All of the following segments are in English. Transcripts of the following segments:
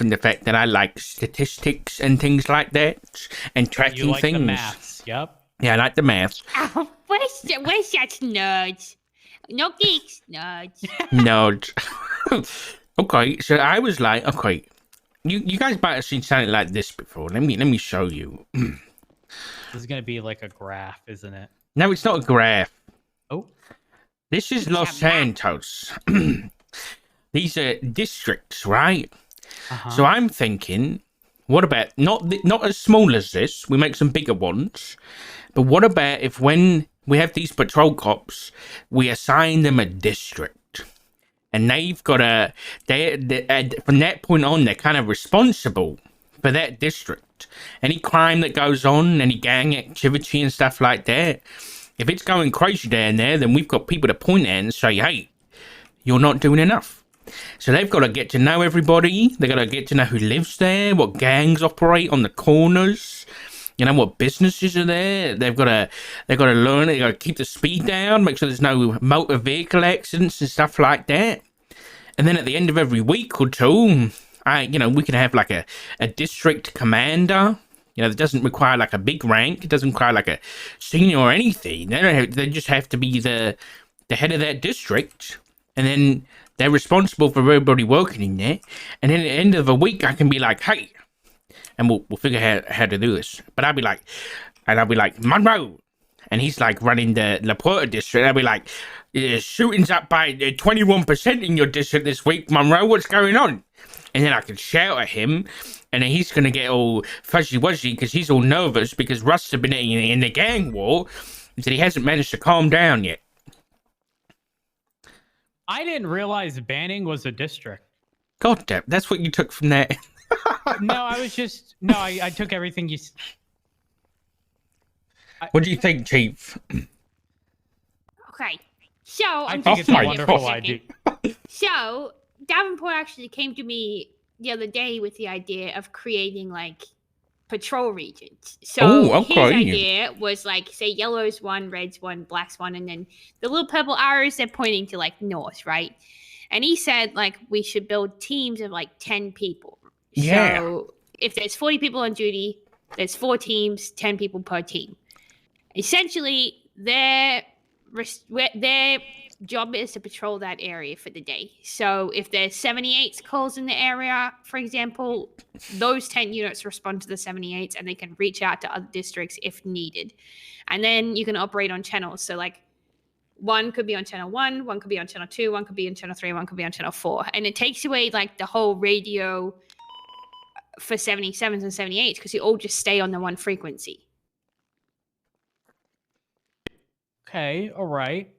from the fact that I like statistics and things like that, and tracking You like things. the maths, yep. Yeah, I like the maths. Oh, where's that nerds? No geeks, nerds. No. Okay, so I was like, okay, you guys might have seen something like this before. Let me show you. This is gonna be like a graph, isn't it? No, it's not a graph. Oh. This is Los Santos. These are districts, right? So I'm thinking, what about not as small as this? We make some bigger ones. But what about if when we have these patrol cops, we assign them a district, and they've got from that point on, they're kind of responsible for that district. Any crime that goes on, any gang activity and stuff like that, if it's going crazy down there, then we've got people to point at and say, hey, you're not doing enough. So they've got to get to know everybody. They've got to get to know who lives there, what gangs operate on the corners, you know, what businesses are there. They've got to learn. They've got to keep the speed down, make sure there's no motor vehicle accidents and stuff like that. And then at the end of every week or two, we can have like a district commander. You know, that doesn't require like a big rank. It doesn't require like a senior or anything. They just have to be the head of that district, and then they're responsible for everybody working in there. And then at the end of a week, I can be like, hey, and we'll figure how to do this. But I'll be like, Monroe, and he's like running the La Puerta district. I'll be like, shootings up by 21% in your district this week, Monroe. What's going on? And then I can shout at him, and then he's gonna get all fuzzy-wuzzy because he's all nervous because Russ has been in the gang war, and he hasn't managed to calm down yet. I didn't realize Banning was a district. God damn, that's what you took from that. No, I took everything you. What do you think, Chief? Okay, so I think it's a wonderful idea. So Davenport actually came to me the other day with the idea of creating like patrol regions. So his idea was like, say yellow's one, red's one, black's one, and then the little purple arrows, they're pointing to like north, right? And he said like we should build teams of like 10 people. Yeah. So if there's 40 people on duty, there's 4 teams, 10 people per team. Essentially, their job is to patrol that area for the day. So if there's 78 calls in the area, for example, those 10 units respond to the 78s and they can reach out to other districts if needed. And then you can operate on channels. So like one could be on channel 1, one could be on channel 2, one could be on channel 3, one could be on channel 4. And it takes away like the whole radio for 77s and 78s because you all just stay on the one frequency. Okay, all right.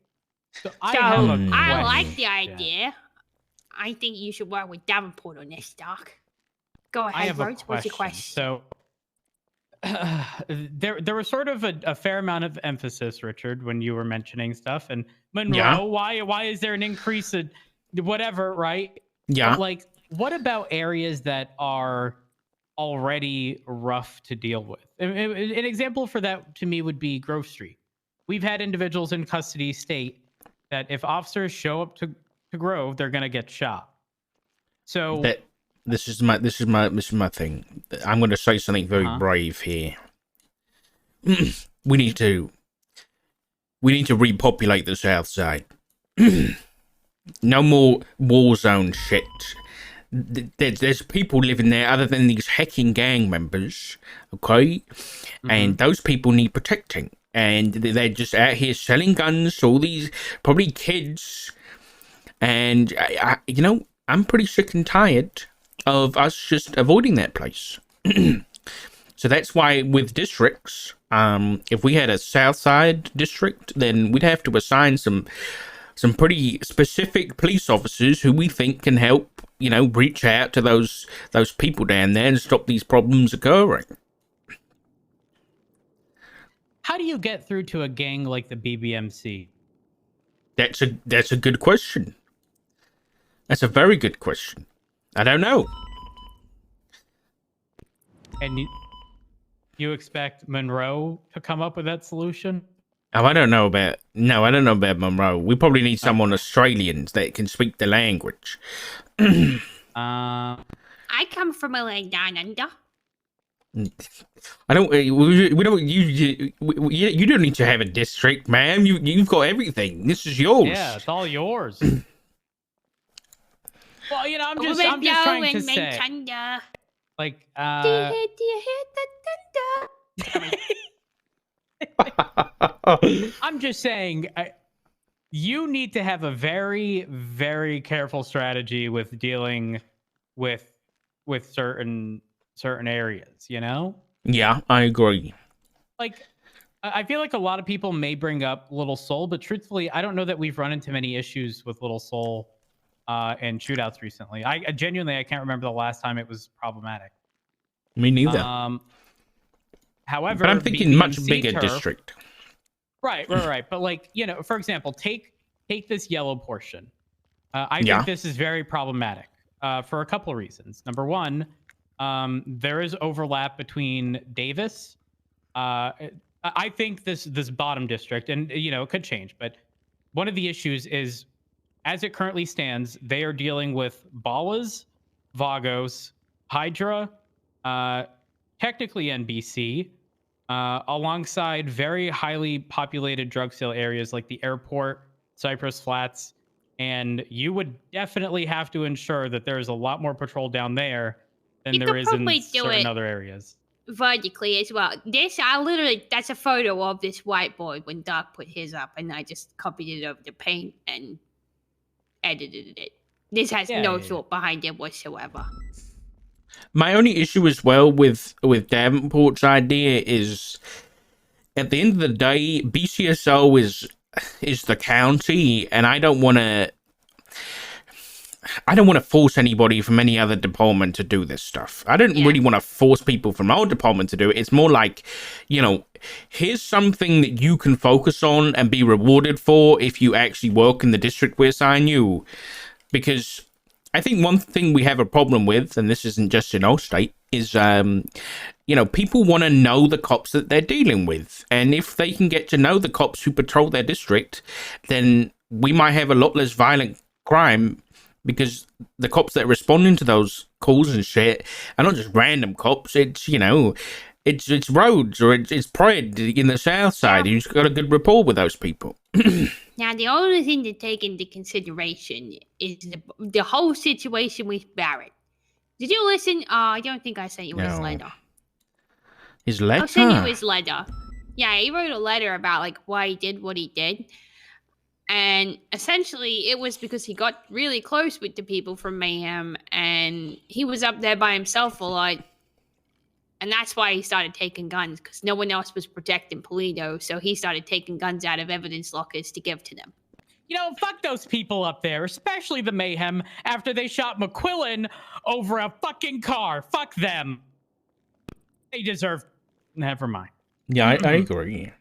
So I like the idea. I think you should work with Davenport on this, Doc. Go ahead, Rhodes. What's your question? So there was sort of a fair amount of emphasis, Richard, when you were mentioning stuff. And Monroe, why is there an increase in whatever, right? Yeah. But like, what about areas that are already rough to deal with? An example for that to me would be Grove Street. We've had individuals in custody state that if officers show up to Grove, they're gonna get shot. So this is my thing. I'm going to say something very brave here. We need to repopulate the South Side. No more war zone shit. There's people living there other than these hecking gang members, okay? And those people need protecting. And they're just out here selling guns to all these probably kids. And I'm pretty sick and tired of us just avoiding that place. So that's why with districts, if we had a South Side district, then we'd have to assign some pretty specific police officers who we think can help, reach out to those people down there and stop these problems occurring. How do you get through to a gang like the BBMC? That's a good question. That's a very good question. I don't know. And you expect Monroe to come up with that solution? Oh, I don't know about Monroe. We probably need someone Australian that can speak the language. I I come from a land down under. I don't. We don't. You don't need to have a district, ma'am. You've got everything. This is yours. Yeah, it's all yours. Well, you know, I'm just trying to say, thunder. like, Do you hear the thunder? I'm just saying, you need to have a very, very careful strategy with dealing with certain areas. You know? Yeah, I agree. Like, I feel like a lot of people may bring up Little Soul, but truthfully, I don't know that we've run into many issues with Little Soul and shootouts recently. I genuinely, I can't remember the last time it was problematic. Me neither. However, but I'm thinking much bigger turf, district. Right. But like, you know, for example, take this yellow portion. I think this is very problematic for a couple of reasons. Number one, there is overlap between Davis. I think this bottom district, and you know, it could change, but one of the issues is, as it currently stands, they are dealing with Ballas, Vagos, Hydra, technically NBC, alongside very highly populated drug sale areas like the airport, Cypress Flats, and you would definitely have to ensure that there is a lot more patrol down there than there is in certain other areas. Vertically as well. That's a photo of this whiteboard when Doc put his up, and I just copied it over to Paint and edited it. This has no thought behind it whatsoever. My only issue as well with Davenport's idea is, at the end of the day, BCSO is the county, and I don't want to force anybody from any other department to do this stuff. I don't really want to force people from our department to do it. It's more like, you know, here's something that you can focus on and be rewarded for if you actually work in the district we assign you. Because I think one thing we have a problem with, and this isn't just in our state, is, you know, people want to know the cops that they're dealing with. And if they can get to know the cops who patrol their district, then we might have a lot less violent crime, because the cops that are responding to those calls and shit are not just random cops. It's, you know, it's Rhodes or it's Pred in the South Side who's got a good rapport with those people. Now, the only thing to take into consideration is the whole situation with Barrett. Did you listen? I don't think I sent you his letter. His letter? I'll send you his letter. Yeah, he wrote a letter about like why he did what he did. And essentially, it was because he got really close with the people from Mayhem, and he was up there by himself a lot. And that's why he started taking guns, because no one else was protecting Polito, so he started taking guns out of evidence lockers to give to them. You know, fuck those people up there, especially the Mayhem, after they shot McQuillan over a fucking car. Fuck them. They deserve... Never mind. Yeah, I agree.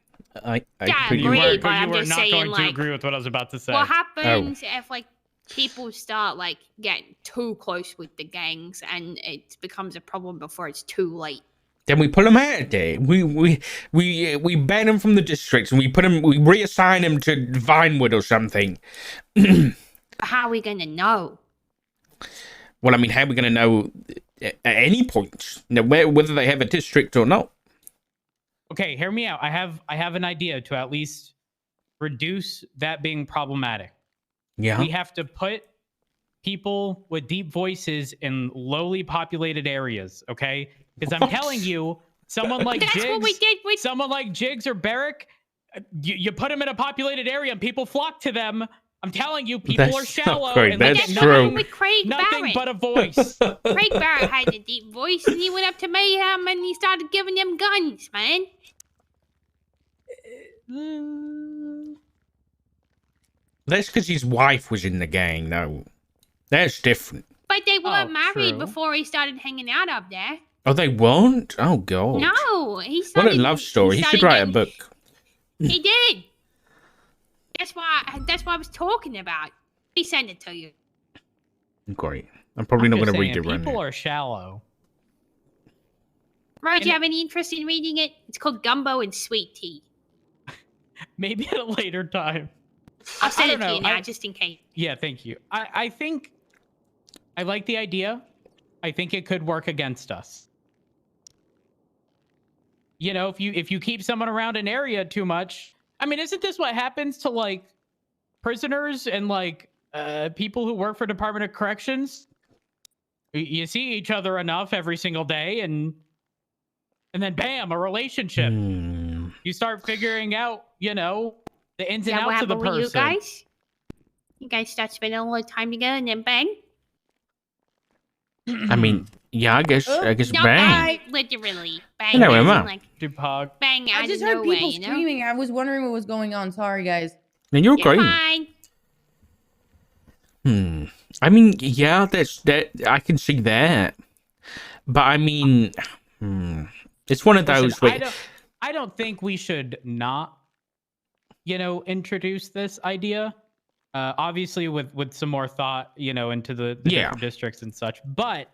I agree, but I'm just saying, not going to agree with what I was about to say. What happens if, like, people start, like, getting too close with the gangs and it becomes a problem before it's too late? Then we pull them out of there. We ban them from the districts, and we reassign them to Vinewood or something. How are we gonna know? Well, I mean, how are we gonna know at any point, you know, whether they have a district or not? Okay, hear me out. I have an idea to at least reduce that being problematic. Yeah. We have to put people with deep voices in lowly populated areas, okay? Because I'm telling you, someone like That's Jigs, what we did with... someone like Jigs or Barrick, you put them in a populated area and people flock to them. I'm telling you, people are shallow. Great. And That's true. With Craig nothing Barrett. But a voice. Craig Barrett had a deep voice, and he went up to Mayhem and he started giving them guns, man. That's because his wife was in the gang, though. That's different. But they weren't married true. before he started hanging out up there. Oh, they weren't? Oh, God. No, he started... What a love story. He should write a book. He did. That's why I was talking about. He sent it to you. Great. I'm probably not going to read it right now. People are shallow. Rod, do you have any interest in reading it? It's called Gumbo and Sweet Tea. Maybe at a later time. I'll send it to you now, just in case. Yeah, thank you. I think I like the idea. I think it could work against us. You know, if you keep someone around an area too much, I mean, isn't this what happens to like prisoners and like people who work for Department of Corrections? You see each other enough every single day, and then bam, a relationship. You start figuring out, you know, the ins and outs of the person. You guys? You guys start spending a lot of time together and then bang? I mean, yeah, I guess No, bang. literally. Bang. Hello, Emma. Like, Dupog. bang out I just of heard people nowhere, you know? screaming. I was wondering what was going on. Sorry, guys. Then you're great. Fine. I mean, yeah, that I can see that, but I mean, it's one of those. Listen, I don't think we should not, you know, introduce this idea. Obviously, with some more thought, you know, into the different districts and such. But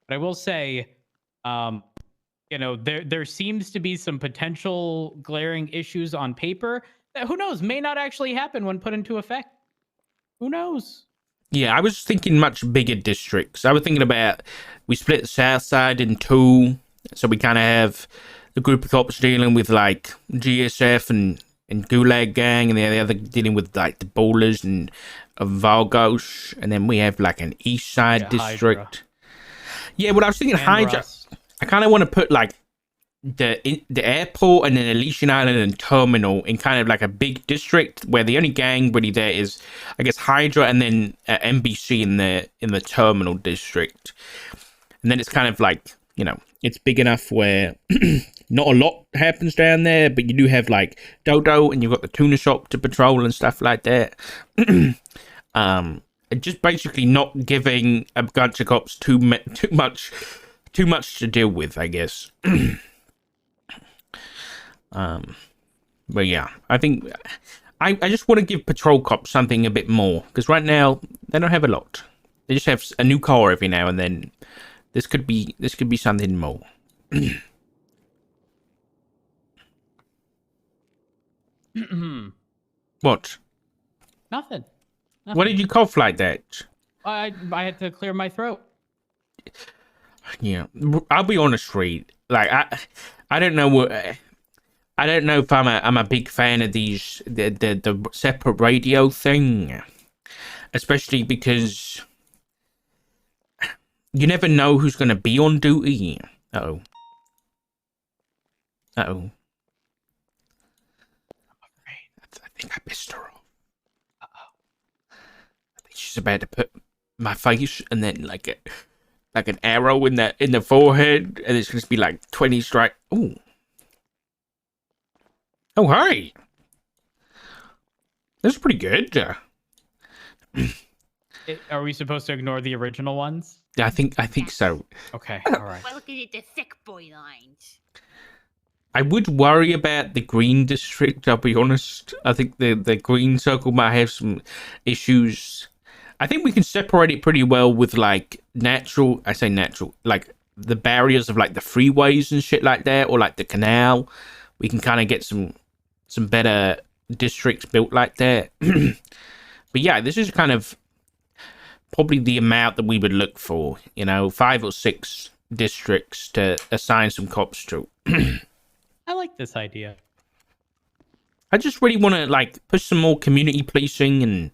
I will say, you know, there seems to be some potential glaring issues on paper that, who knows, may not actually happen when put into effect. Who knows? Yeah, I was thinking much bigger districts. I was thinking about we split the South Side in two, so we kind of have the group of cops dealing with like GSF and Gulag Gang, and the other dealing with like the Ballers and Vargos, and then we have like an East Side district. Hydra. Yeah, well, I was thinking Hydra. I kind of want to put like the airport and then Elysian Island and Terminal in kind of like a big district where the only gang really there is, I guess, Hydra and then NBC in the Terminal district, and then it's kind of like, you know, it's big enough where not a lot happens down there, but you do have like Dodo and you've got the tuna shop to patrol and stuff like that. Just basically not giving a bunch of cops too much to deal with, I guess. But yeah, I think I just want to give patrol cops something a bit more, because right now they don't have a lot. They just have a new car every now and then. This could be something more. What? Nothing. Why did you cough like that? I had to clear my throat. Yeah, I'll be honest, Reed. Like I don't know what. I don't know if I'm a big fan of these the separate radio thing, especially because you never know who's gonna be on duty. Uh-oh. I think I pissed her off. I think she's about to put my face and then like an arrow in the forehead, and it's gonna be like 20 strike. Ooh. Oh, hi. That's pretty good. Are we supposed to ignore the original ones? I think so. Okay, all right. We're looking at the thick boy lines. I would worry about the green district, I'll be honest. I think the green circle might have some issues. I think we can separate it pretty well with like natural, I say natural, like the barriers of like the freeways and shit like that, or like the canal. We can kind of get some better districts built like that. But yeah, this is kind of probably the amount that we would look for, you know, 5 or 6 districts to assign some cops to. I like this idea. I just really want to like push some more community policing and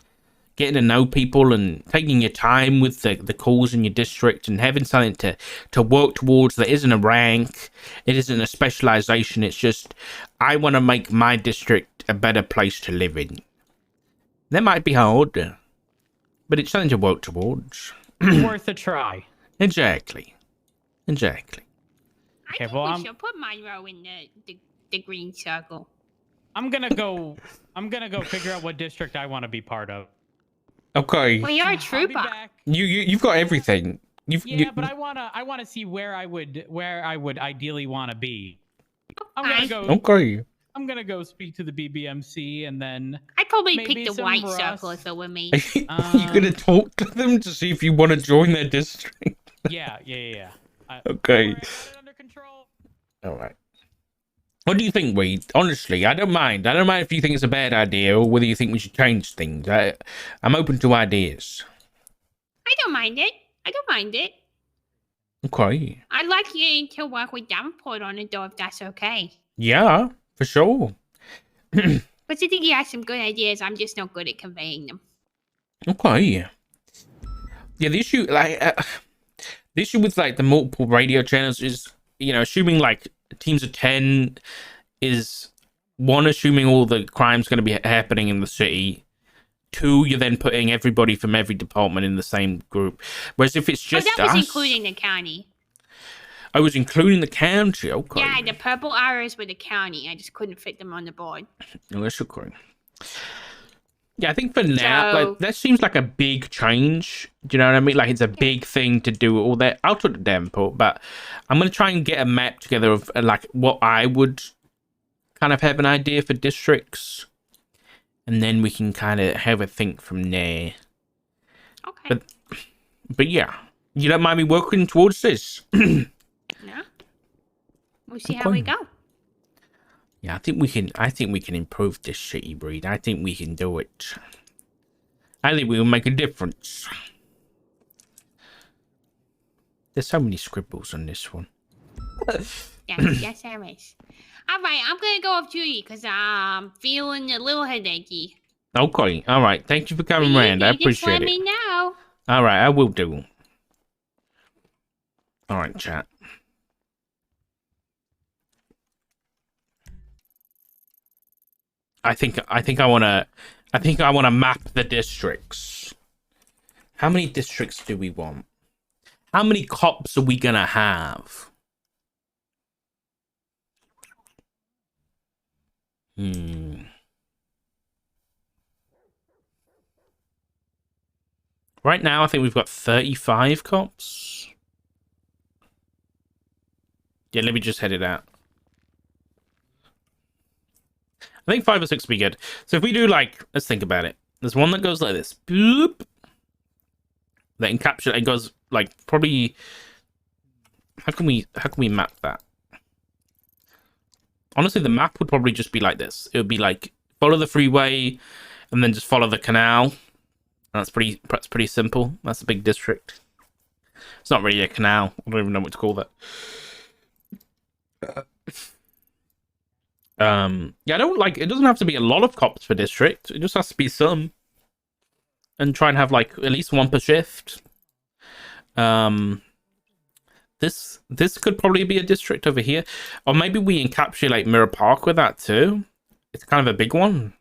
getting to know people and taking your time with the calls in your district and having something to work towards that isn't a rank, it isn't a specialization. It's just, I want to make my district a better place to live in. That might be hard, but it's something to work towards. Worth a try. Exactly. I think well, we should put Monroe in the green circle. I'm gonna go figure out what district I want to be part of. Okay. Well, you're a trooper. You've got everything. But I wanna see where I would ideally want to be. I'm gonna go. Okay. I'm gonna go speak to the BBMC and then. I'd probably maybe pick the white Russ. circle if it were me. Are you gonna talk to them to see if you want to join their district? Yeah. Okay. Got it under control. All right. What do you think, Reed? Honestly, I don't mind. I don't mind if you think it's a bad idea or whether you think we should change things. I'm open to ideas. I don't mind it. Okay. I'd like you to work with Davenport on it, though, if that's okay. Yeah, for sure. Because I think he has some good ideas. I'm just not good at conveying them. Okay. Yeah, the issue with like the multiple radio channels is, assuming like teams of 10 is one, assuming all the crime's going to be happening in the city. Two, you're then putting everybody from every department in the same group. Whereas if it's just that was us, including the county. I was including the county. Okay. Yeah, the purple arrows were the county. I just couldn't fit them on the board. No, that's okay. Yeah, I think for now, like that seems like a big change. Do you know what I mean? Like it's a big thing to do all that. I'll talk to Davenport, but I'm gonna try and get a map together of like what I would kind of have an idea for districts, and then we can kind of have a think from there. Okay. But yeah, you don't mind me working towards this? No. We'll see how we go. Yeah, I think we can improve this city breed. I think we can do it. I think we will make a difference. There's so many scribbles on this one. Yes, there is. All right, I'm gonna go off duty because I'm feeling a little headachy. Okay, all right. Thank you for coming around. I appreciate it. Just let me know. All right, I will do. All right, chat. I think I wanna map the districts. How many districts do we want? How many cops are we gonna have? Right now, I think we've got 35 cops. Yeah, let me just head it out. I think 5 or 6 would be good. So if we do like, let's think about it. There's one that goes like this. Boop. That encapsulates. It goes like probably. How can we map that? Honestly, the map would probably just be like this. It would be like follow the freeway, and then just follow the canal. That's pretty simple. That's a big district. It's not really a canal. I don't even know what to call that. Yeah, I don't like. It doesn't have to be a lot of cops per district. It just has to be some, and try and have like at least one per shift. This could probably be a district over here, or maybe we encapsulate Mirror Park with that too. It's kind of a big one,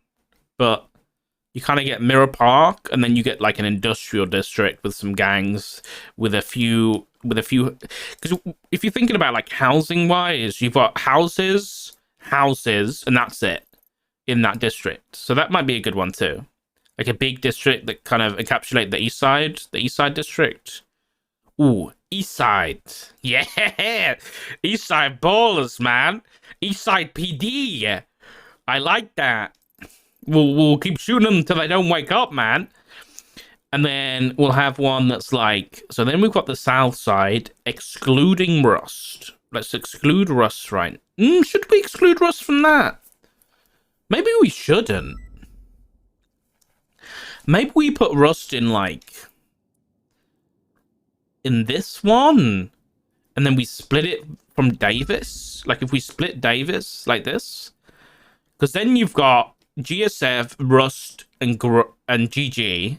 but you kind of get Mirror Park, and then you get like an industrial district with some gangs, with a few. Because if you're thinking about like housing wise, you've got houses, and that's it in that district. So that might be a good one too, like a big district that kind of encapsulate the east side district. Ooh, east side, yeah, east side ballers, man. East side PD, I like that. We'll keep shooting them until they don't wake up, man. And then we'll have one that's like, so then we've got the south side excluding Rust. Let's exclude Rust, right? Should we exclude Rust from that? Maybe we shouldn't. Maybe we put Rust in like in this one, and then we split it from Davis. Like if we split Davis like this, because then you've got GSF, Rust, and GG,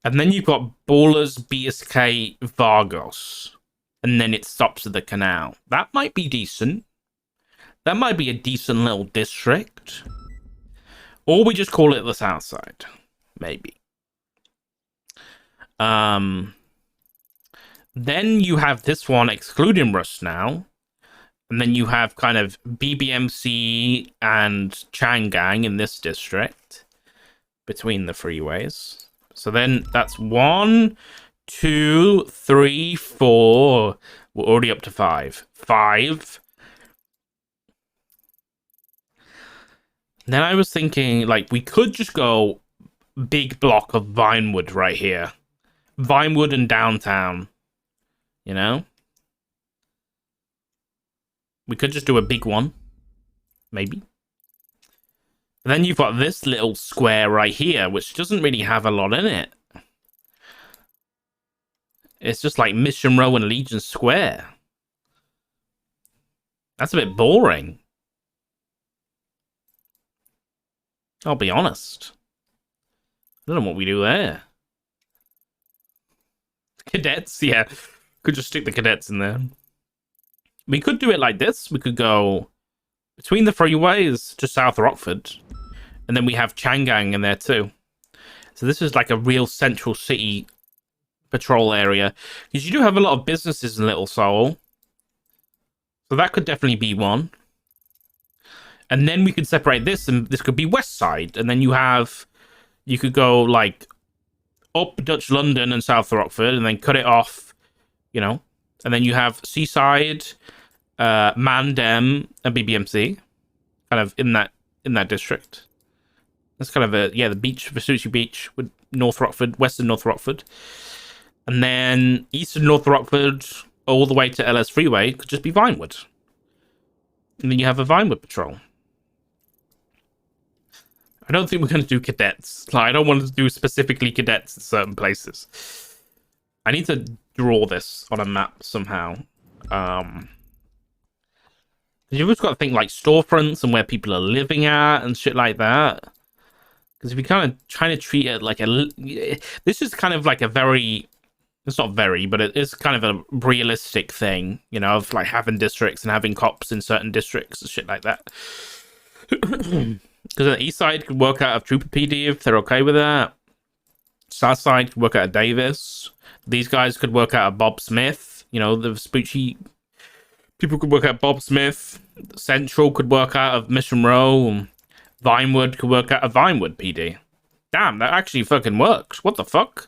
and then you've got Ballers, BSK, Vargos, and then it stops at the canal. That might be decent. That might be a decent little district. Or we just call it the south side. Maybe. Then you have this one excluding Rust now. And then you have kind of BBMC and Changang in this district. Between the freeways. So then that's 1, 2, 3, 4. We're already up to 5. 5. Then I was thinking, like, we could just go big block of Vinewood right here. Vinewood and downtown. You know? We could just do a big one. Maybe. And then you've got this little square right here, which doesn't really have a lot in it. It's just like Mission Row and Legion Square. That's a bit boring. I'll be honest. I don't know what we do there. Cadets, yeah. Could just stick the cadets in there. We could do it like this. We could go between the freeways to South Rockford. And then we have Changang in there too. So this is like a real central city patrol area. Because you do have a lot of businesses in Little Seoul. So that could definitely be one. And then we could separate this, and this could be West Side. And then you could go like up Dutch London and South Rockford, and then cut it off, you know. And then you have Seaside, Mandem, and BBMC, kind of in that district. That's kind of the beach, Vespucci Beach, with North Rockford, Western North Rockford. And then Eastern North Rockford, all the way to LS Freeway, could just be Vinewood. And then you have a Vinewood patrol. I don't think we're going to do cadets. Like, I don't want to do specifically cadets in certain places. I need to draw this on a map somehow. You've always got to think like storefronts and where people are living at and shit like that. Because if you're kind of trying to treat it like this is kind of like a very, it's not very, but it is kind of a realistic thing, you know, of like having districts and having cops in certain districts and shit like that. Because the east side could work out of Trooper PD if they're okay with that. South side could work out of Davis. These guys could work out of Bob Smith. You know, the Vespucci people could work out Bob Smith. Central could work out of Mission Row. Vinewood could work out of Vinewood PD. Damn, that actually fucking works. What the fuck?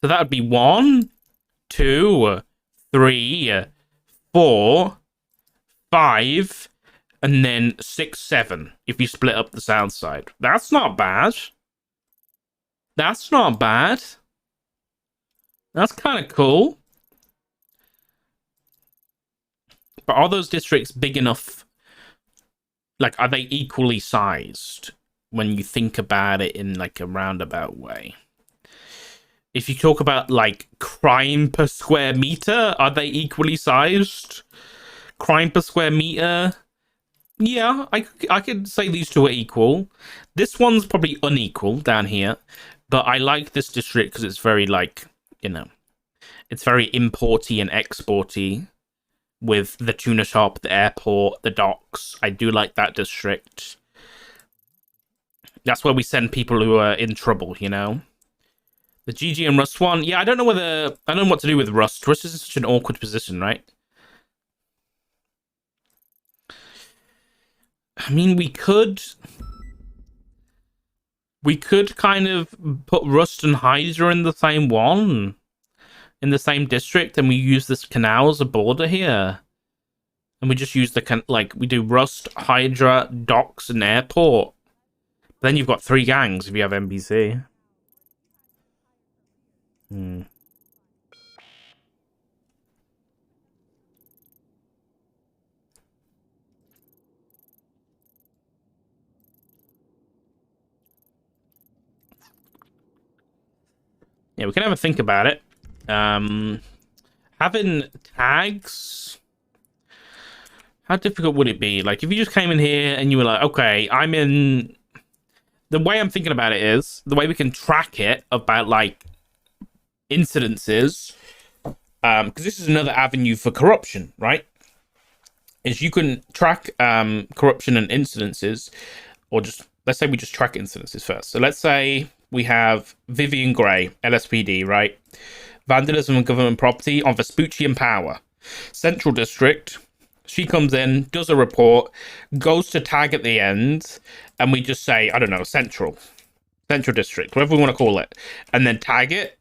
So that would be 1, 2, 3, 4, 5, and then 6, 7 if you split up the south side. That's not bad. That's not bad. That's kind of cool. But are those districts big enough? Like, are they equally sized when you think about it in like a roundabout way? If you talk about like crime per square meter, are they equally sized? Crime per square meter? Yeah, I could say these two are equal. This one's probably unequal down here, but I like this district because it's very like, you know, it's very importy and exporty with the tuna shop, the airport, the docks. I do like that district. That's where we send people who are in trouble, you know? The GG and Rust one, yeah, I don't know what to do with Rust. Rust is such an awkward position, right? I mean, we could kind of put Rust and Hydra in the same one, in the same district, and we use this canal as a border here. And we just use we do Rust, Hydra, docks, and airport. Then you've got 3 gangs if you have NBC. Yeah, we can have a think about it. Having tags, how difficult would it be? Like, if you just came in here and you were like, okay, I'm in... The way I'm thinking about it is, the way we can track it about, like, incidences, because this is another avenue for corruption, right? Is you can track corruption and incidences, or just, let's say we just track incidences first. So let's say we have Vivian Gray, LSPD, right? Vandalism and government property on Vespucci and Power. Central District, she comes in, does a report, goes to tag at the end, and we just say, I don't know, Central District, whatever we want to call it, and then tag it.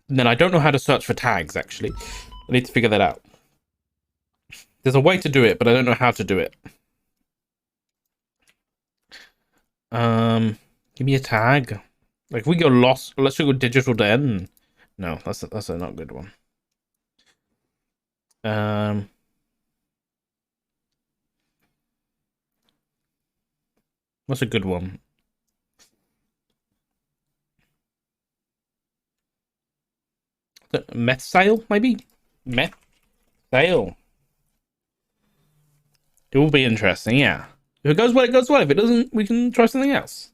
And then I don't know how to search for tags, actually. I need to figure that out. There's a way to do it, but I don't know how to do it. Give me a tag. Like, if we go lost, let's go digital den. No, that's a not good one. What's a good one? Meth sale, maybe? Meth sale. It will be interesting, yeah. If it goes well, it goes well. If it doesn't, we can try something else.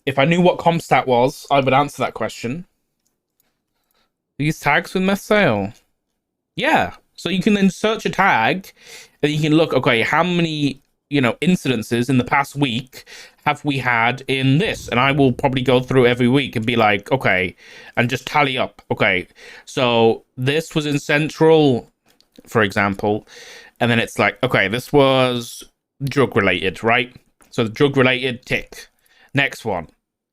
If I knew what Comstat was, I would answer that question. These tags with meth sale. Yeah. So you can then search a tag and you can look, okay, how many, incidences in the past week have we had in this? And I will probably go through every week and be like, okay, and just tally up. Okay, so this was in Central, for example. And then it's like, okay, this was drug related, right? So the drug related, tick. Next one,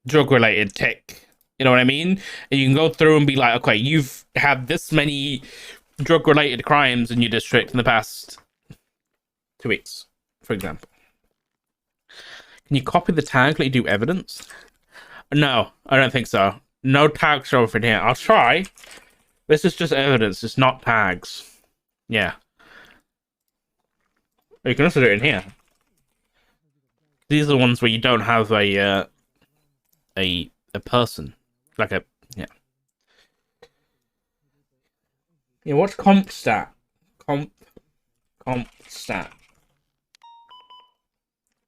drug related, tick. You know what I mean? And you can go through and be like, okay, you've had this many drug related crimes in your district in the past 2 weeks, for example. Can you copy the tag like you do evidence? No, I don't think so. No tags over here. I'll try. This is just evidence. It's not tags. Yeah. You can also do it in here. These are the ones where you don't have a person, like a yeah. Yeah, what's Compstat? Compstat.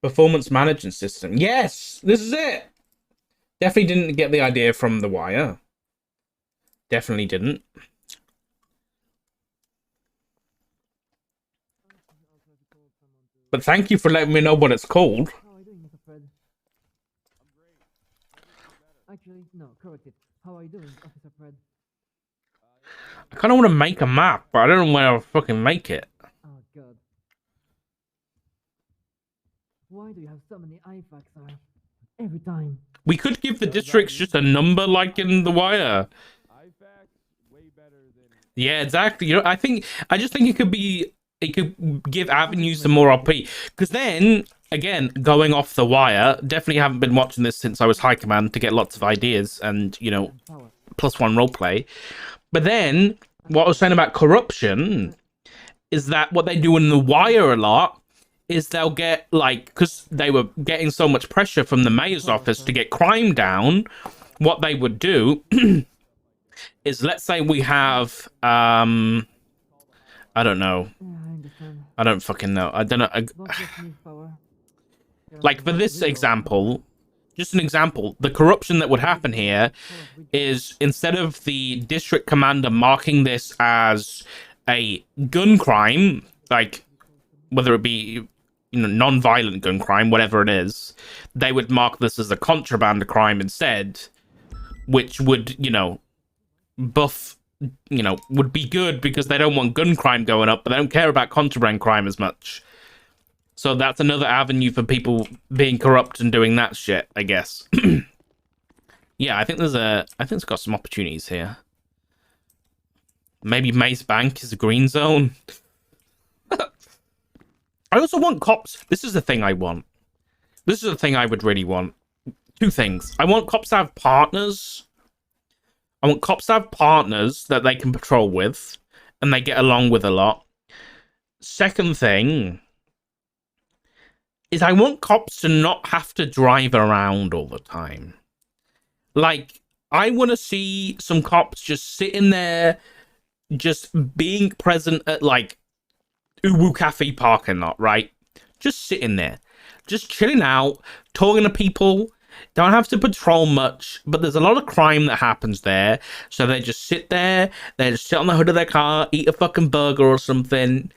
Performance management system. Yes, this is it. Definitely didn't get the idea from The Wire. Definitely didn't. But thank you for letting me know what it's called. How are you doing, Mr. Fred? Actually, no, correct it. How are you doing, Officer Fred? I kind of want to make a map, but I don't know where I'll fucking make it. Oh, God. Why do you have so many IFACs, sir? Every time. We could give the districts just a number like in The Wire. Yeah, exactly. I just think it could give avenues to more RP. Because then, again, going off The Wire, definitely haven't been watching this since I was High Command to get lots of ideas and, +1 roleplay. But then, what I was saying about corruption is that what they do in The Wire a lot is they'll get, because they were getting so much pressure from the mayor's office to get crime down, what they would do is, let's say we have, I don't know. Yeah, I understand. I don't fucking know. I don't know. Boss just needs power. Like, for this example, just an example, the corruption that would happen here is instead of the district commander marking this as a gun crime, like whether it be non-violent gun crime, whatever it is, they would mark this as a contraband crime instead, which would buff would be good because they don't want gun crime going up, but they don't care about contraband crime as much. So that's another avenue for people being corrupt and doing that shit, I guess. Yeah, I think it's got some opportunities here. Maybe Mace Bank is a green zone. I also want cops. This is the thing I want. This is the thing I would really want. Two things. I want cops to have partners. I want cops to have partners that they can patrol with and they get along with a lot. Second thing is I want cops to not have to drive around all the time. Like, I want to see some cops just sitting there, just being present at, Uwu Cafe parking lot, right? Just sitting there. Just chilling out, talking to people. Don't have to patrol much, but there's a lot of crime that happens there. So they just sit there, they just sit on the hood of their car, eat a fucking burger or something,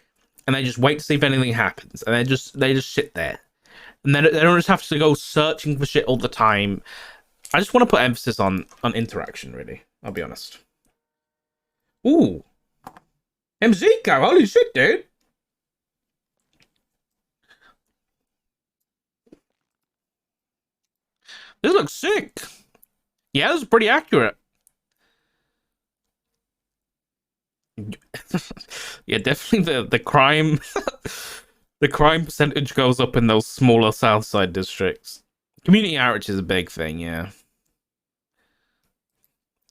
and they just wait to see if anything happens. And they just sit there. And they don't just have to go searching for shit all the time. I just want to put emphasis on interaction, really. I'll be honest. Ooh. MZK, holy shit, dude. This looks sick. Yeah, this is pretty accurate. Yeah, definitely the crime the crime percentage goes up in those smaller south side districts. Community outreach is a big thing, yeah.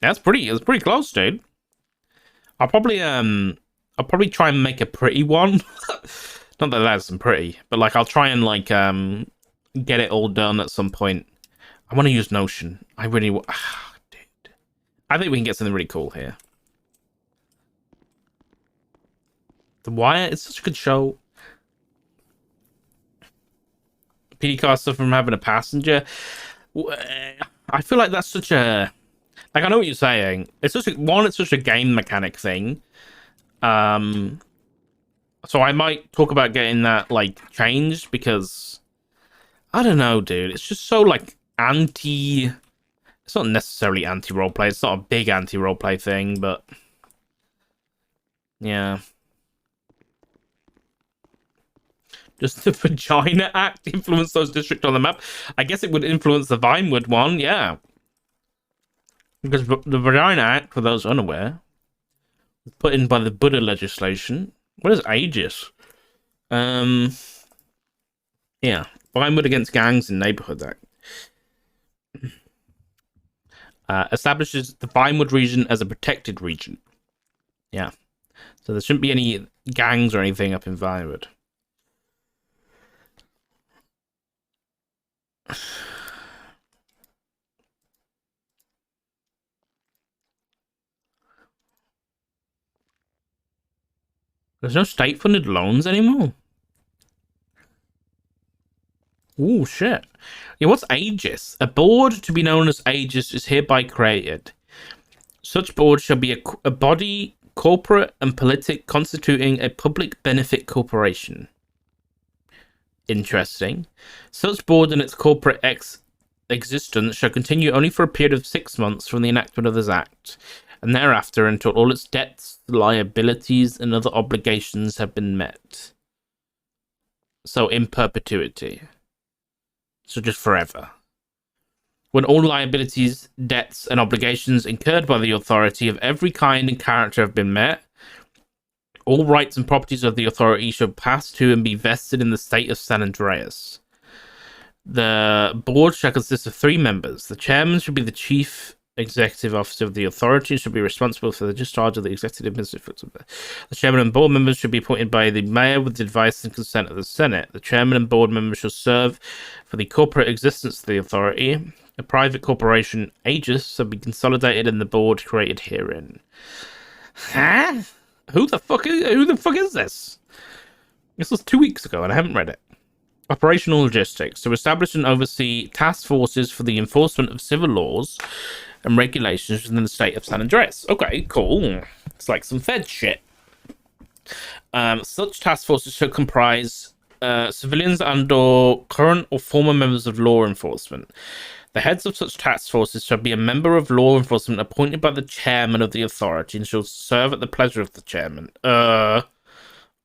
It's pretty close, dude. I'll probably try and make a pretty one. Not that that's pretty, but I'll try and get it all done at some point. I want to use Notion. I really want... dude. I think we can get something really cool here. The Wire, it's such a good show. PD car stuff from having a passenger. I feel like that's such a... Like, I know what you're saying. It's such a... One, it's such a game mechanic thing. So I might talk about getting that, like, changed, because... I don't know, dude. It's just so, like, anti... It's not necessarily anti-roleplay. It's not a big anti-roleplay thing, but... Yeah. Does the Vagina Act influence those districts on the map? I guess it would influence the Vinewood one, yeah. Because the Vagina Act, for those unaware, was put in by the Buddha legislation. What is Aegis? Yeah. Vinewood Against Gangs in Neighborhood Act. Establishes the Vinewood region as a protected region. Yeah. So there shouldn't be any gangs or anything up in Vinewood. There's no state-funded loans anymore. Ooh, shit. Yeah, what's Aegis? A board to be known as Aegis is hereby created. Such board shall be a body, corporate and politic, constituting a public benefit corporation. Interesting. Such board and its corporate existence shall continue only for a period of 6 months from the enactment of this act, and thereafter until all its debts, liabilities, and other obligations have been met. So in perpetuity. So just forever. When all liabilities, debts, and obligations incurred by the authority of every kind and character have been met, all rights and properties of the authority shall pass to and be vested in the state of San Andreas. The board shall consist of 3 members. The chairman should be the chief executive officer of the authority and should be responsible for the discharge of the executive administrative. The chairman and board members should be appointed by the mayor with the advice and consent of the Senate. The chairman and board members shall serve for the corporate existence of the authority. A private corporation, Aegis, shall be consolidated in the board created herein. Huh? Who the fuck is this? This was 2 weeks ago and I haven't read it. Operational logistics. To establish and oversee task forces for the enforcement of civil laws and regulations within the state of San Andreas. Okay, cool. It's like some Fed shit. Such task forces should comprise civilians and/or current or former members of law enforcement. The heads of such task forces shall be a member of law enforcement appointed by the chairman of the authority and shall serve at the pleasure of the chairman.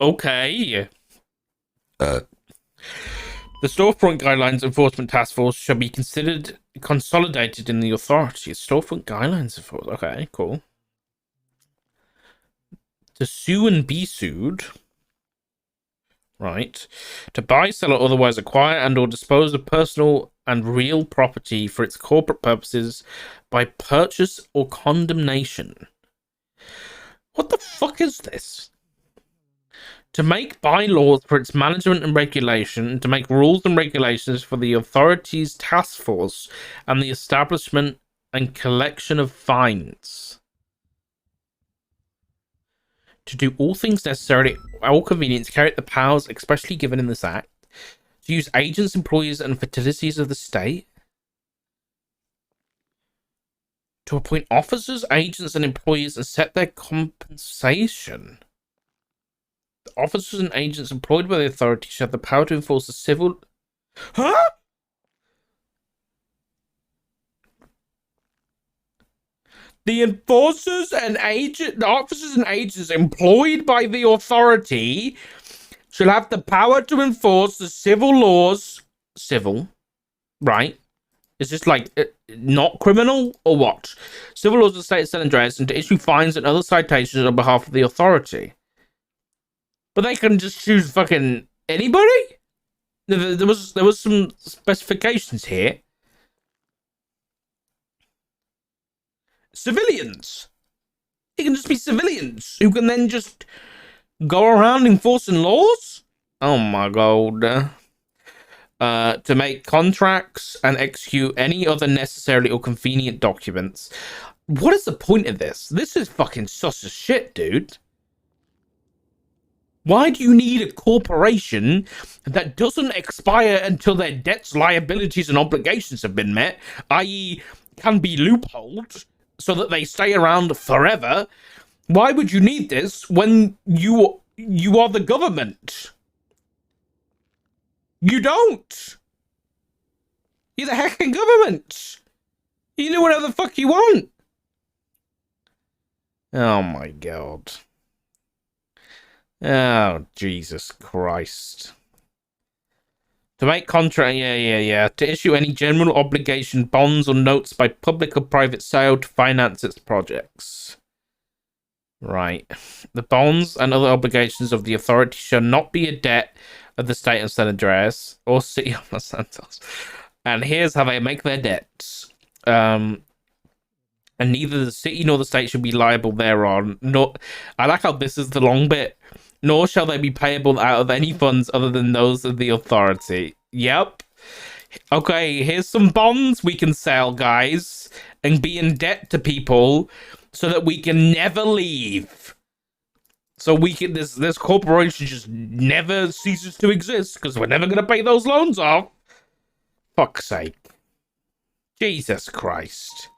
Okay. The Storefront Guidelines Enforcement Task Force shall be considered consolidated in the authority. Storefront Guidelines Enforcement. Okay, cool. To sue and be sued. Right. To buy, sell, or otherwise acquire and or dispose of personal and real property for its corporate purposes by purchase or condemnation. What the fuck is this? To make bylaws for its management and regulation, to make rules and regulations for the authority's task force, and the establishment and collection of fines. To do all things necessary at all convenient to carry out the powers expressly given in this act. To use agents, employees, and facilities of the state. To appoint officers, agents, and employees and set their compensation. The officers and agents employed by the authority shall have the power to enforce the civil... Huh? The officers and agents employed by the authority shall have the power to enforce the civil laws. Civil, right? Is this like not criminal or what? Civil laws of the state of San Andreas and to issue fines and other citations on behalf of the authority. But they can just choose fucking anybody? There was some specifications here. Civilians. It can just be civilians who can then just go around enforcing laws? Oh my god. To make contracts and execute any other necessary or convenient documents. What is the point of this? This is fucking sus as shit, dude. Why do you need a corporation that doesn't expire until their debts, liabilities, and obligations have been met, i.e., can be loopholed so that they stay around forever? Why would you need this when you are the government? You don't. You're the heckin' government. You do whatever the fuck you want. Oh my god. Oh, Jesus Christ. To make contract, yeah. To issue any general obligation bonds or notes by public or private sale to finance its projects. Right. The bonds and other obligations of the authority shall not be a debt of the state of San Andreas or city of Los Santos. And here's how they make their debts. And neither the city nor the state should be liable thereon. I like how this is the long bit. Nor shall they be payable out of any funds other than those of the authority. Yep. Okay, here's some bonds we can sell, guys, and be in debt to people so that we can never leave. So we can this corporation just never ceases to exist because we're never gonna pay those loans off. Fuck's sake. Jesus Christ.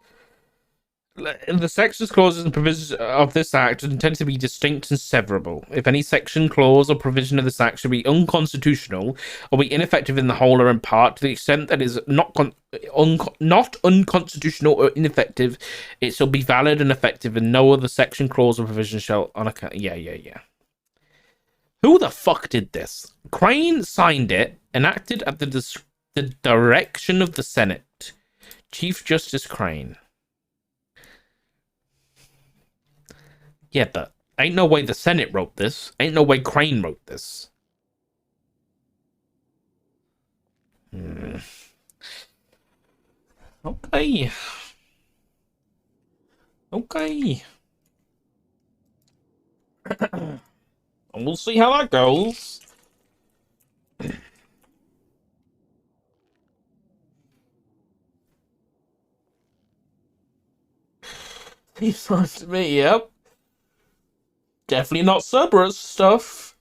The sections, clauses, and provisions of this act are intended to be distinct and severable. If any section, clause, or provision of this act should be unconstitutional or be ineffective in the whole or in part, to the extent that it is not unconstitutional or ineffective, it shall be valid and effective, and no other section, clause, or provision shall on account. Yeah. Who the fuck did this? Crane signed it, enacted at the direction of the Senate. Chief Justice Crane. Yeah, but ain't no way the Senate wrote this. Ain't no way Crane wrote this. Okay. And we'll see how that goes. He sounds to me, yep. Definitely not Cerberus stuff.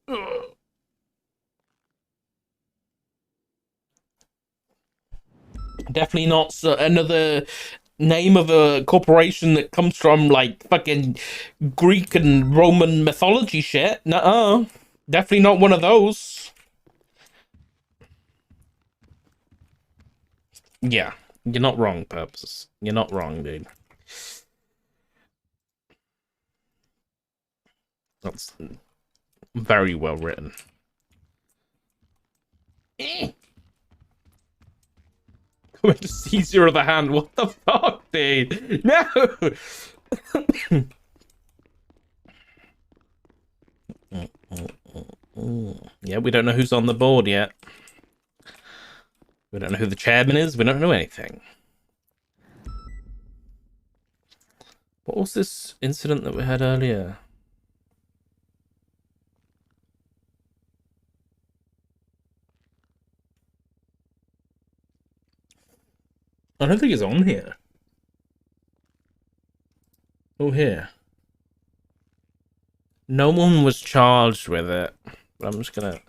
Ugh. Definitely not another name of a corporation that comes from like fucking Greek and Roman mythology shit. Nuh-uh. Definitely not one of those. Yeah, you're not wrong, Purpose. You're not wrong, dude. That's very well written. Going to seizure of the hand. What the fuck, dude? No! Yeah, we don't know who's on the board yet. We don't know who the chairman is. We don't know anything. What was this incident that we had earlier? I don't think it's on here. Oh, here. No one was charged with it. But I'm just gonna...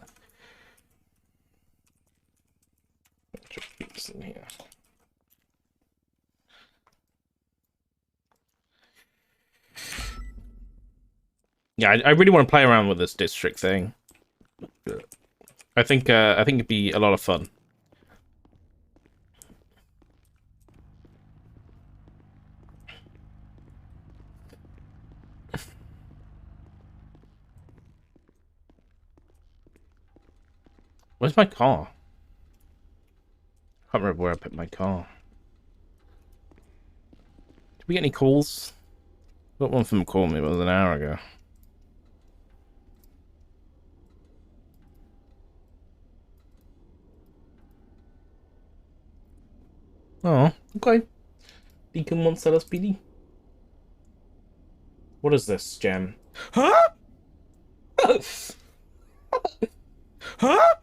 just keep this in here. Yeah, I really want to play around with this district thing. I think it'd be a lot of fun. Where's my car? I can't remember where I put my car. Did we get any calls? Got one from called me, but it was an hour ago. Oh, okay. Deacon wants LSPD. What is this, Gem? Huh? Huh?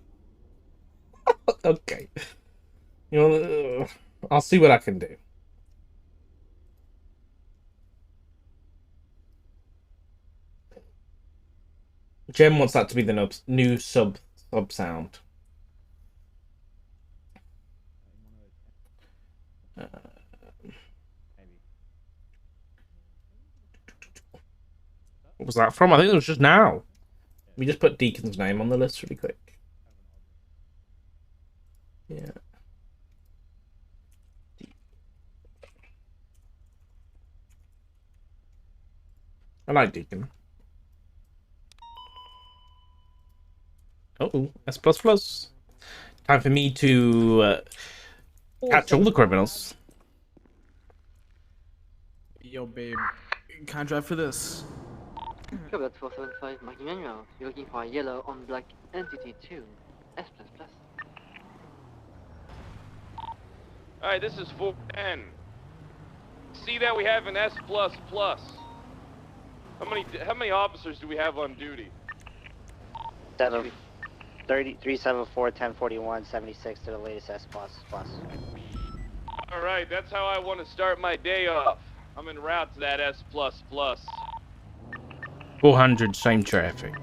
Okay. You know, I'll see what I can do. Jem wants that to be the new sub sound. What was that from? I think it was just now. We just put Deacon's name on the list really quick. Yeah. I like Deacon. Oh, S++. Time for me to catch all the criminals. Yo, babe, can I drive for this? Cobalt 475 Magnum, you're looking for a yellow on black entity 2, S++. Alright, this is 410. See that we have an S++. How many officers do we have on duty? 374 1041 76 to the latest S++. Alright, that's how I want to start my day off. I'm en route to that S++. 400, same traffic.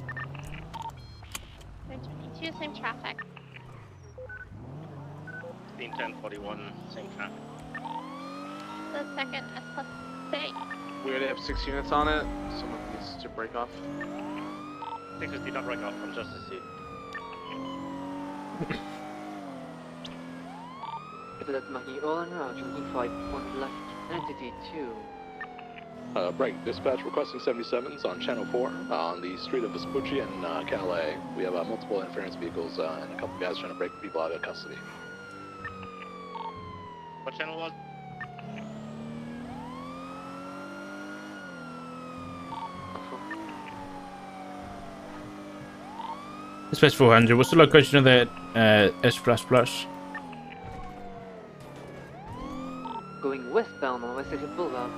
322, same traffic. 1041, same traffic. The second S++ state. We already have 6 units on it. Someone needs to break off. 650, don't break off from Justice Seat. Cobalt marking all en route, you're looking for a on black entity 2. Break. Dispatch requesting 77s on Channel 4 on the street of Vespucci and Calais. We have multiple interference vehicles and a couple guys trying to break people out of custody. What channel was? Dispatch 400, what's the location of that S++? Going westbound on West Exit Boulevard.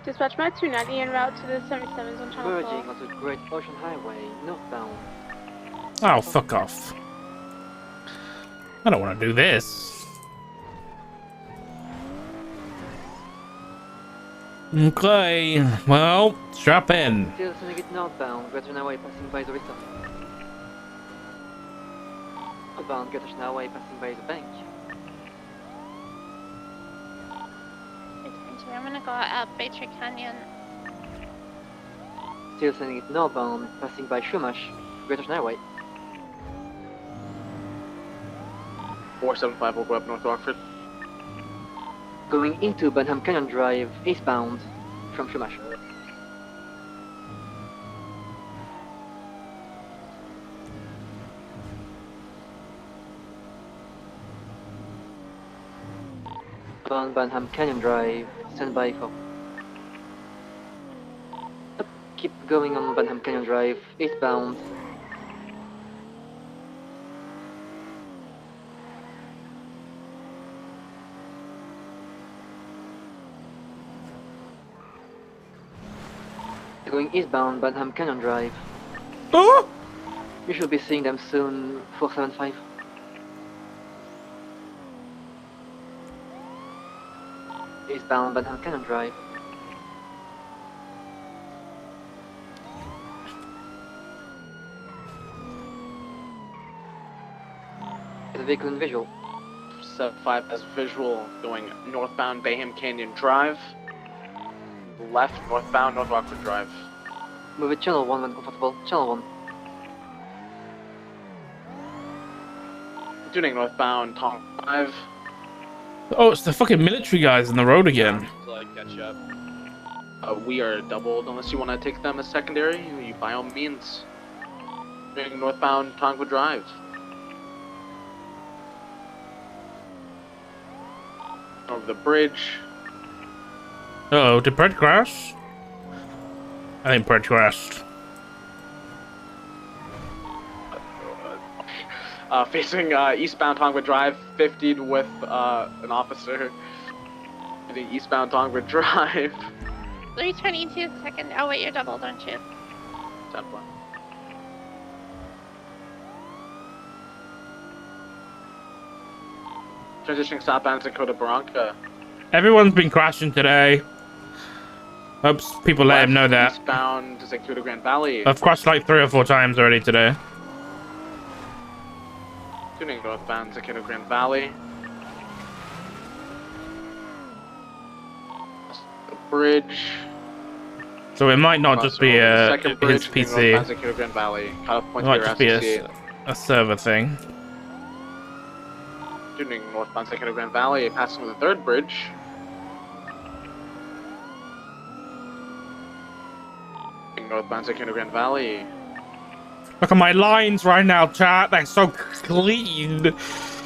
Dispatch Med 290 en route to the 77s on Channel 4. Merging onto Great Ocean Highway, northbound. Oh, fuck off. I don't want to do this. Okay, well, strap in. Still sending it northbound, Great Ocean Highway passing by the resort. Northbound, Great Ocean Highway passing by the bank. I'm gonna go up Baytree Canyon. Still sending it northbound, passing by Shumash, Great Ocean Highway. 475 will go up North Rockford. Going into Benham Canyon Drive, eastbound, from Shumash. On Benham Canyon Drive, stand by for. Keep going on Benham Canyon Drive, eastbound. Going eastbound, Benham Canyon Drive. Oh! You should be seeing them soon, 475. Eastbound, Benham Canyon Drive. The vehicle in visual. 75 as visual, going northbound Bayham Canyon Drive. Left, northbound North Rockford Drive. Move it channel 1 when comfortable. Channel 1. Tuning northbound Tom Drive. Oh, it's the fucking military guys on the road again. So I catch up. We are doubled unless you want to take them as secondary. You by all means. Tuning northbound Tongva Drive. Over the bridge. Uh-oh, did Brett crash? I think Brett crashed. Facing eastbound Tongva Drive, 50'd with an officer. Heading eastbound Tongva Drive. 322, second. Oh, wait, you're double, don't you? 10-1. . Transitioning southbound Dakota Bronca. Everyone's been crashing today. Oops, people let him know that. Eastbound Dakota Grand Valley. I've crashed like 3 or 4 times already today. Tuning northbound Dakota Grand Valley. The bridge. So it might not just be Second bridge, his tuning PC. northbound Dakota Grand Valley. Cut off It point might to just be your a server thing. Tuning northbound Dakota Grand Valley, passing the third bridge. Northbound Dakota Grand Valley. Look at my lines right now, chat. They're so clean.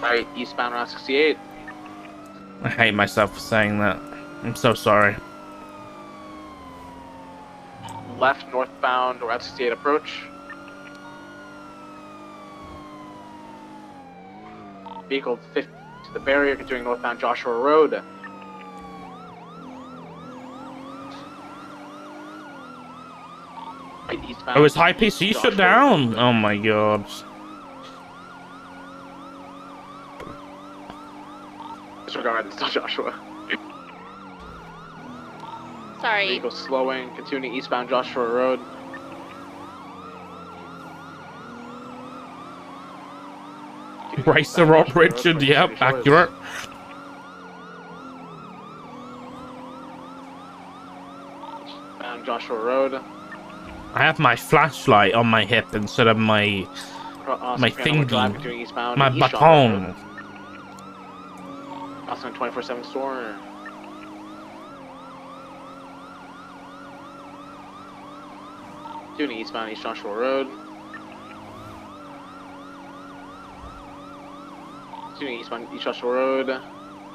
Right, eastbound Route 68. I hate myself for saying that. I'm so sorry. Left northbound Route 68 approach. Vehicle 50 to the barrier, continuing northbound Joshua Road. Right, eastbound. Oh, is high PC shut down? Oh my god. Disregard, it's still Joshua. Sorry. Vehicle slowing, continuing eastbound Joshua Road. Racer up, Richard. Yep, accurate. Eastbound Joshua Road. I have my flashlight on my hip instead of my thingy, my baton. Also 24/7 store. Doing eastbound East Joshua Road. Doing eastbound East Joshua Road.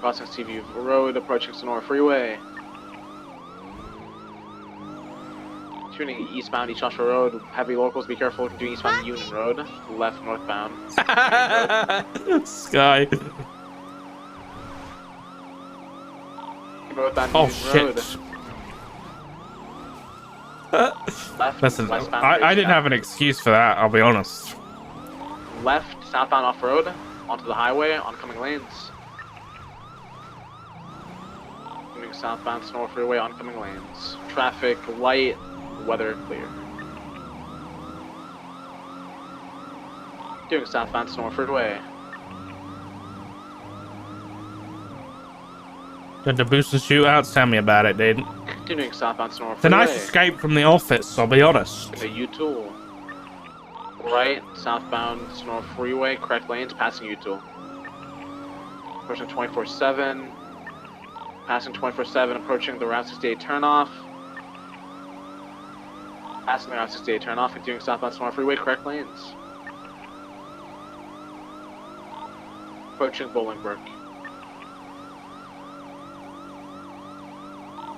Crossing Seaview Road, approaching Sonora Freeway. Tuning eastbound East Joshua Road. Heavy locals, be careful. Doing eastbound Union Road. Left northbound. Sky. Northbound Oh Union shit. Road. Left, Listen, westbound I didn't Bridgetown. have an excuse for that, I'll be honest. Left, southbound off-road, onto the highway, oncoming lanes. Moving southbound Sonora Freeway, oncoming lanes. Traffic light, weather clear. Doing southbound Sonora Freeway. Did the booster shootouts? Tell me about it, dude. Continuing southbound Sonora It's a Freeway. nice escape from the office, I'll be honest. The U-Tool. Right, southbound Sonora Freeway, correct lanes, passing U-Tool. Approaching 24/7. Passing 24/7, approaching the Route 68 turnoff. Passing the Route 68 turnoff, continuing southbound Sonora Freeway, correct lanes. Approaching Bolingbrook.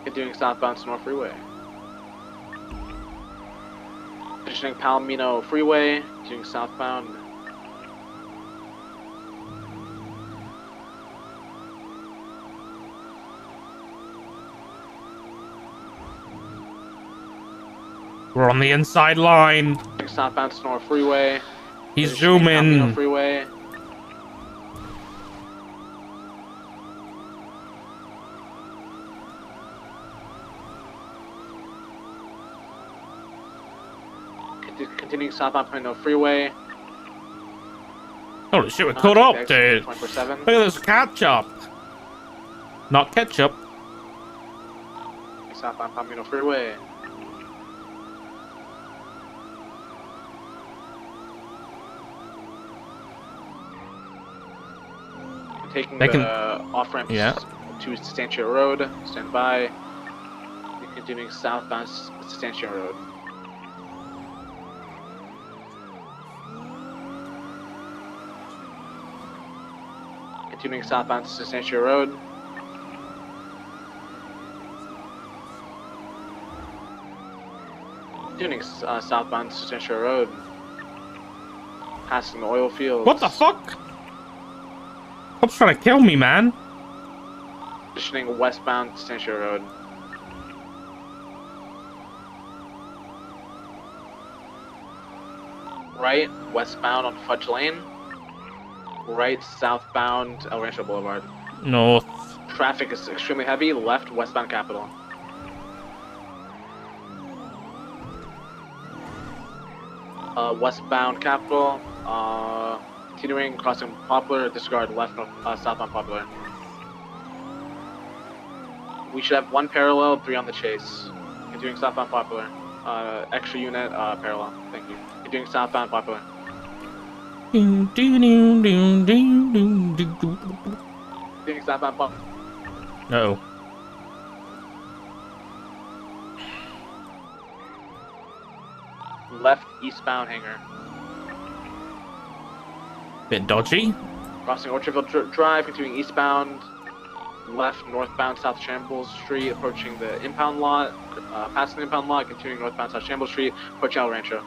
Continuing southbound Sonora Freeway. Positioning Palomino Freeway, continuing southbound. We're on the inside line. Southbound Sonora Freeway. He's Positioning Palomino zooming. Freeway. Continuing southbound Palomino Freeway. Holy shit, we're caught up, dude. 24/7. Look at this ketchup. Not ketchup. Southbound Palomino Freeway. Taking They can- the off-ramps Yeah. to Stanchio Road. Stand by. Continuing southbound Stanchio Road. Continuing southbound Stanchio Road. Continuing southbound Stanchio Road. Passing the oil fields. What the fuck? Cop's trying to kill me, man. Positioning westbound Stanchio Road. Right, westbound on Fudge Lane. right southbound El Rancho Boulevard. North. Traffic is extremely heavy, left westbound Capitol. Westbound Capitol, continuing crossing Poplar, disregard left north, southbound Poplar. We should have 1 parallel, 3 on the chase. Continuing southbound Poplar. Extra unit, parallel. Thank you. Continuing southbound Poplar. Continuing southbound Poplar. Uh-oh. Left eastbound hangar. Bit dodgy. Crossing Orchardville Drive, continuing eastbound. Left northbound South Shambles Street, approaching the impound lot. Passing the impound lot, continuing northbound South Shambles Street, approaching El Rancho.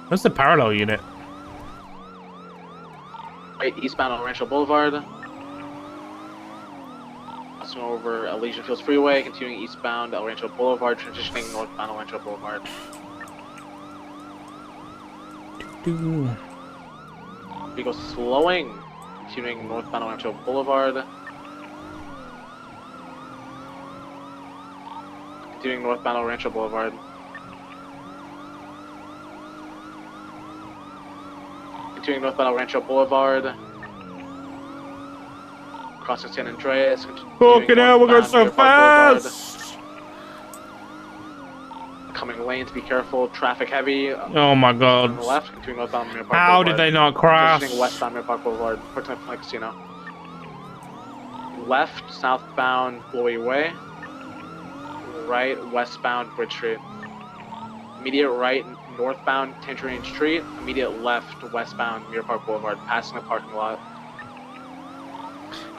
What's the parallel unit? Right eastbound El Rancho Boulevard. Crossing over Elysian Fields Freeway, continuing eastbound El Rancho Boulevard, transitioning northbound El Rancho Boulevard. Vehicle slowing, continuing northbound El Rancho Boulevard. Continuing northbound El Rancho Boulevard. Continuing northbound El Rancho Boulevard. Crossing San Andreas. Fucking hell, we're going so fast! Coming lanes, be careful. Traffic heavy. Oh my god. On the left, continuing northbound Mirror Park How Boulevard. did they not crash? Transitioning westbound Mirror Park Boulevard. Approaching the casino. Left, southbound Blowy Way. Right, westbound Bridge Street. Immediate right, northbound Tangerine Street. Immediate left, westbound Mirror Park Boulevard, passing the parking lot.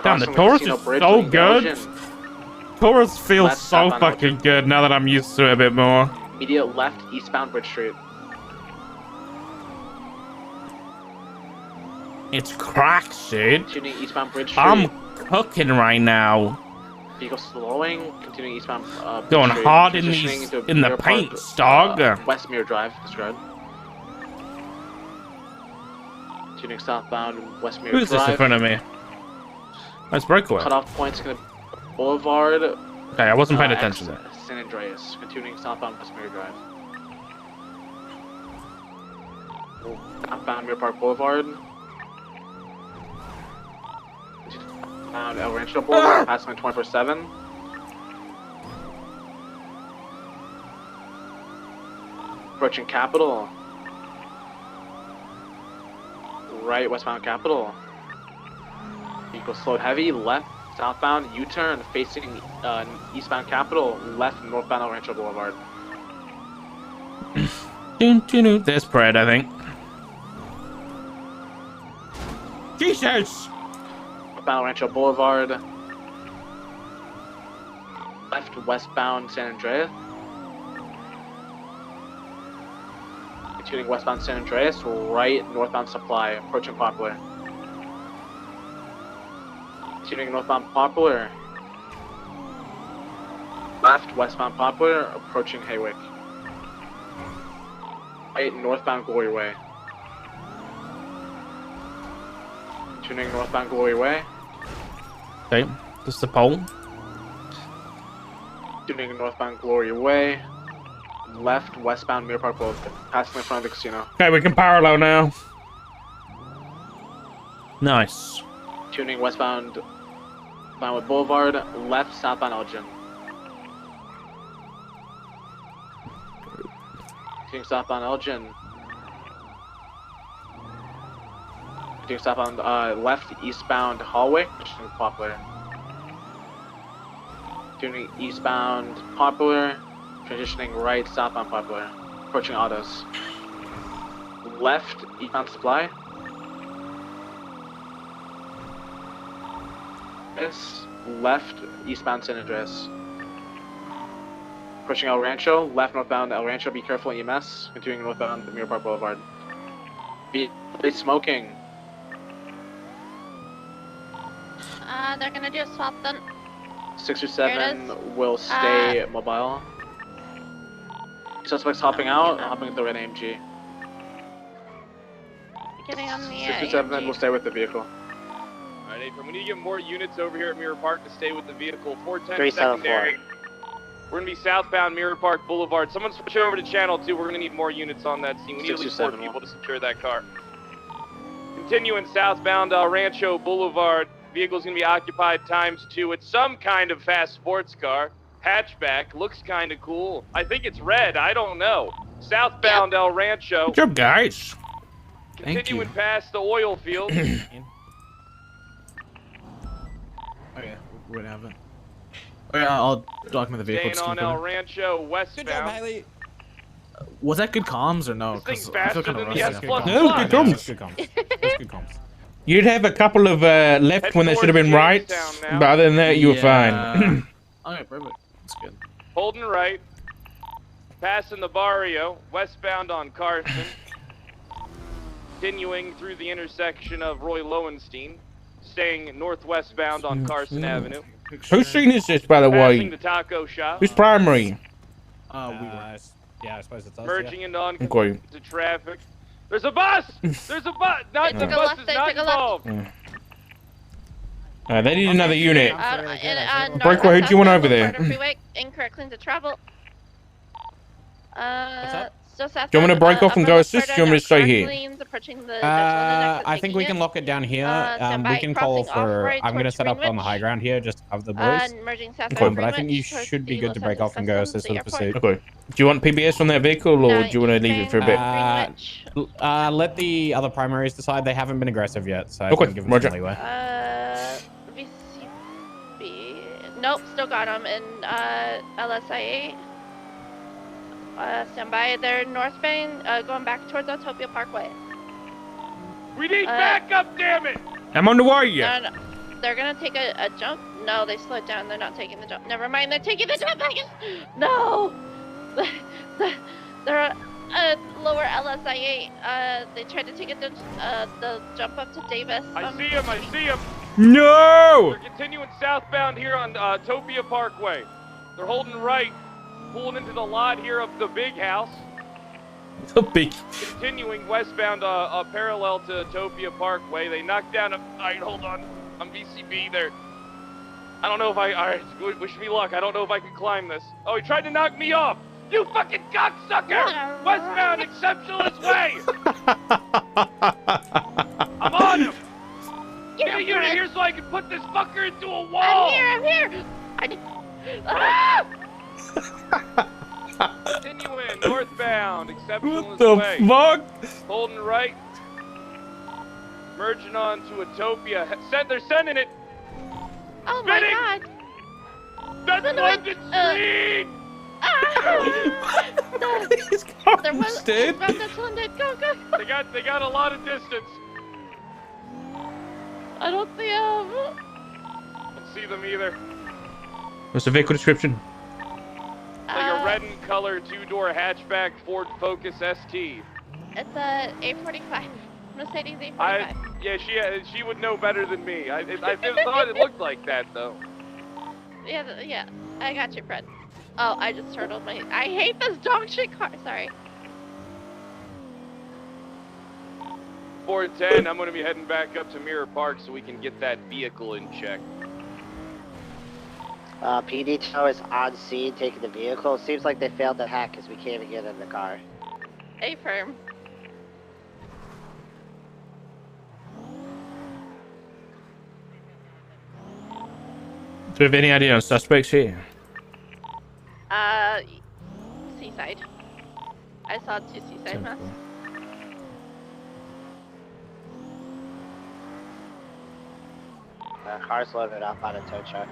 Damn, the Crossing Taurus casino is bridge so leading good. Elgin. Taurus feels Left, so southbound fucking good now that I'm used to it a bit more. Immediate left, eastbound Bridge Street. It's cracked, dude. Continuing eastbound Bridge Street. I'm cooking right now. Vehicle slowing, continuing eastbound Bridge Going Street, hard in transitioning these into in the Mirror paints, Park, dog. West Mirror Drive, disregard. Continuing southbound West Mirror Who's Drive. this in front of me? That's breakaway. Cutoff points gonna Boulevard. Okay, I wasn't paying attention there. San Andreas, continuing southbound West Mirror Drive. Southbound Mirror Park Boulevard. Down El Rancho Boulevard, passing 24/7. Approaching Capitol. Right, westbound Capitol. Vehicle slowed heavy, left, southbound, U-turn, facing eastbound Capitol, left, northbound El Rancho Boulevard. There's Pred, I think. Jesus! Northbound El Rancho Boulevard. Left, westbound San Andreas. Continuing westbound San Andreas, right, northbound Supply, approaching Poplar. Continuing northbound Poplar. Left, westbound Poplar, approaching Haywick. Right, northbound Glory Way. Tuning northbound Glory Way. Okay, this is the pole. Tuning northbound Glory Way. Left, westbound Mirror Park Boulevard, passing in front of the casino. Okay, we can parallel now. Nice. Tuning westbound Vinewood Boulevard, left, southbound Elgin. Tuning southbound Elgin. Tuning southbound, left, eastbound Hallway, tuning Poplar. Tuning eastbound Poplar. Transitioning right, southbound Poplar. Approaching autos. Left, eastbound Supply. Left, eastbound San Andreas. Approaching El Rancho. Left, northbound El Rancho. Be careful, EMS. Continuing northbound Mirror Park Boulevard. Be smoking. They're gonna do a swap then. 6 or 7 will stay mobile. Suspects hopping out, hopping at the red AMG. getting on the 67 then AMG. we'll stay with the vehicle. Alright, April, we need to get more units over here at Mirror Park to stay with the vehicle. 410 374. secondary. We're gonna be southbound Mirror Park Boulevard. Someone switch over to channel 2. We're gonna need more units on that scene. We need at least 4 people to secure that car. Continuing southbound Rancho Boulevard. Vehicle's gonna be occupied ×2. It's some kind of fast sports car. Hatchback. Looks kind of cool. I think it's red. I don't know. Southbound El Rancho. Good job, guys. Continuing past the oil field. Okay, we have it. Okay, I'll document the vehicle. Staying on El Rancho westbound. Good job, Haley. Was that good comms or no? This thing's 'Cause I feel faster kind of than the rusty. S++. No, good comms. That's good comms. That's good comms. You'd have a couple of left when they should have been right, but other than that, you were fine. Okay, perfect. That's good. Holding right. Passing the barrio. Westbound on Carson. Continuing through the intersection of Roy Lowenstein. Staying northwestbound on Carson Avenue. Whose scene is this, by the Passing way? the taco shop. Who's primary? We were. Yeah, I suppose it's us. Merging into Okay. into traffic. There's a bus! There's a bus! Not the took a bus left, is they not took a left. involved. They need another unit. Breakaway, who do you want over there? Freeway, incorrect lane to travel. What's up? Just Do you want me to break off and go assist? Do you want me to stay here? I think we can lock it down here. We can call for. I'm gonna set up on the high ground here, just have the boys. Merging But I think you should be good to break off and go assist with the pursuit. Okay. Do you want PBS on that vehicle, or do you want to leave it for a bit? Let the other primaries decide. They haven't been aggressive yet, so I Okay, can give them roger. some leeway. VCB. Nope, still got them in LSIA. Stand by. They're northbound, going back towards Utopia Parkway. We need backup, damn it! I'm on the way. No, they're gonna take a jump. No, they slowed down. They're not taking the jump. Never mind. They're taking the jump again. No. They're lower LSIA. They tried to take the jump up to Davis. I see him. I see him. No. They're continuing southbound here on Utopia Parkway. They're holding right, pulling into the lot here of the big house. The big. Continuing westbound, parallel to Utopia Parkway. They knocked down a. Alright, hold on. I'm VCB there. I don't know if I. Alright, wish me luck. I don't know if I can climb this. Oh, he tried to knock me off. You fucking cocksucker! Westbound, exceptionalist way! I'm on him! Get a unit here so I can put this fucker into a wall! I'm here! Ah! Continuing northbound, exceptionalist What the way. fuck? Holding right. Merging on to Utopia. They're sending it! Oh my god! That's London Street! These cars, dude. Go, go! They got a lot of distance. I don't see them. Don't see them either. What's the vehicle description? Like a red and color 2-door hatchback Ford Focus ST. It's a A45. Mercedes A45. Yeah, she would know better than me. I thought it looked like that though. Yeah, I got you, Fred. Oh, I just turtled my. I hate this dog shit car. Sorry. 410. I'm gonna be heading back up to Mirror Park so we can get that vehicle in check. PD tow is on scene taking the vehicle. Seems like they failed to hack because we can't even get in the car. A firm. Do we have any idea on suspects here? Seaside. I saw 2 Seaside masks. Car's loaded up on a tow truck.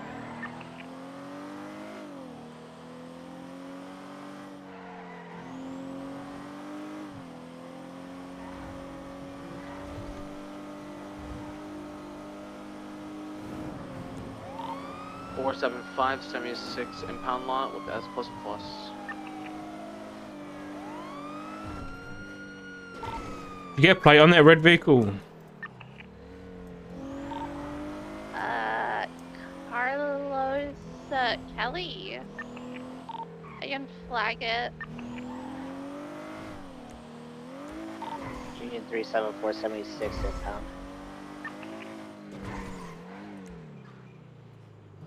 .475 76 impound lot with S++. You get a plate on that red vehicle. Carlos Kelly. I can flag it. Union 37476 inbound.